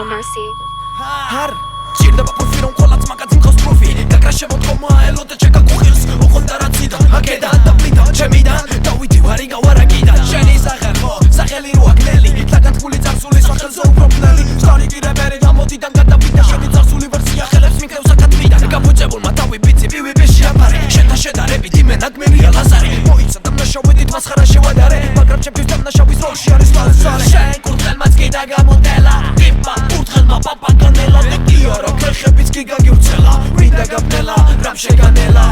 Mercy. Har ჭირდება პურფი რომ ყოლაც მაგაზინ ყავს პროფი გაკრაშებო თქომა ელოდე ჩეკა გუხილს ოღონდა რაციდა აკედა და პლიტა ჩემიდან დავიდი ვარი გავარაკიდა შენი სახერხო სახელი რო აკნელი დაგანთმული წარსული სახელზე უფრო პნელი სტარიგი რეპერი გამოდიდან გადავიდა შენი წარსული ვერსია ხელებს მიქნევს აკადმიდან გაფუჭებულმა თავი ბიცი პივიპეში აფარე შენთან შედარებით იმე ნაგმენია ლაზარი მოიცა დამნაშავედით მასხარა შევადარე მაგრამ ჩემთვის დამნაშავის როლში არის ლაზარე შენ კურთხელმაც კი დაგამოდელა ტიპა კურთხელმა პაპა განელა დიორო ქეხებიც კი გაგივრცელა ვინდა გაბნელა რამ შეგანელა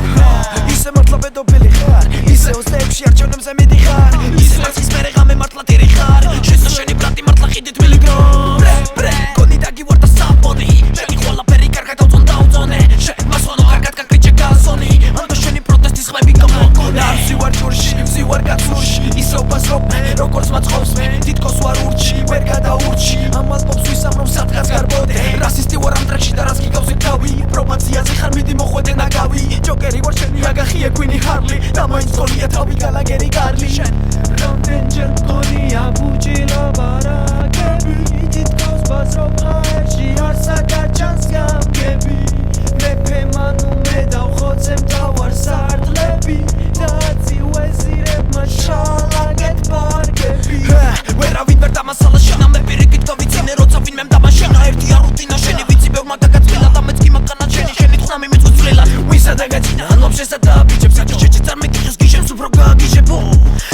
ისე მართლა პედოფილი ხარ ისე ოსტებში არჩევნებზე მიდიხარ ისე მასის მერე ღამე მართლა ტირი ხარ შესა შენი ბრატი მართლა ხიდით მილიგრამ ბრე გონი დაგივარდა საფონი შენი ყველაფერი კარგად დავწონე შენ მასონო კარგად გაკრიჭე გასონი ანდა შენი პროტესტის ხმები გამოგონე ვზივარ ჯურში ვზივარ გაცურში ისე უბაზრობ როგორც მაწყობს მე თითქოს ვარ ურჩი ვერ გადაურჩი ამას პოპს ვისამრობ სადღაც გარბოდე რასისტი ვარ ამ ტრეკში და რას გიგავსე თავი პრობაციაზე ხარ მიდი მოხვედე ნაგავი ჯოკერი ვარ შენი აგახია კვინი ჰარლი და მაინც გონია თავი გალაგერი კარლი შენ რამდენჯერ მგონია ბუჭილობა რა გები თითქოს ბაზრობ ხაერში არსა გაჩანს გამგები მეფე მანუ მე დავხოცე მთავარ სარდლები და ციუეზირებმა შალაგეთ პარკები ვერავინ ვერ დამასალა შენა მე პირიქით გავიცინე როცა ვინმე მდამაშენა ერთია რუტინა შენი ვიცი ბევრმა გაგაწილა და მეც კი მაგანა შენი ხნამი მიწუწრილა ვისა დაგაჩინა ანლობშესა და ბიჭებს საჭიჭი წარმეკიხეს გიშენს უფრო გააგიჟებო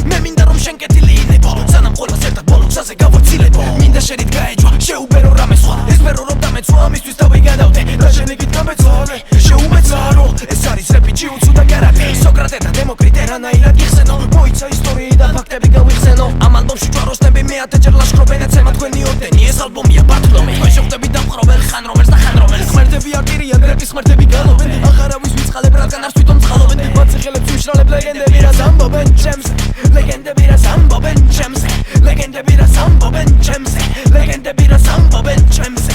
მე მინდა რომ შენ კეთილი ინებო სანამ ყველას ერთად ბოლოქსაზე გავარცილებო მინდა შენით გაეჯვა შეუბერო რამე სხვა ესმერო რომ დამეცვა ამისთვის თავი გადავდე და შენი გით გამეცვალე შეუმეცარო ეს არის რეპი ჯიუცუ და კარატე სოკრატე და დემოკრიტე რანაირად გიხსენო მოიცა ისტორიიდან ფაქტები გავიხსენო ამ ალბომში ჯვაროსნები მეათეჯერ ლაშქრობენ ეცემა თქვენი ორდენი ეს ალბომია ბართლომე თქვენ შეხვდები დამყრობელ ხან რომელს და ხან რომელს ხმერდები არტირიან რეპის ხმერდები გალობენ აღარავის ვიწყალებ რადგან არც თვითონ წყალობენ მათი ხელებს ვიშრალებ ლეგენდები რა ზამბობენ ჩემზე ლეგენდები რა ზამბობენ ჩემზე ლეგენდები რა ზამბობენ ჩემზე ლეგენდები რა ზამბობენ ჩემზე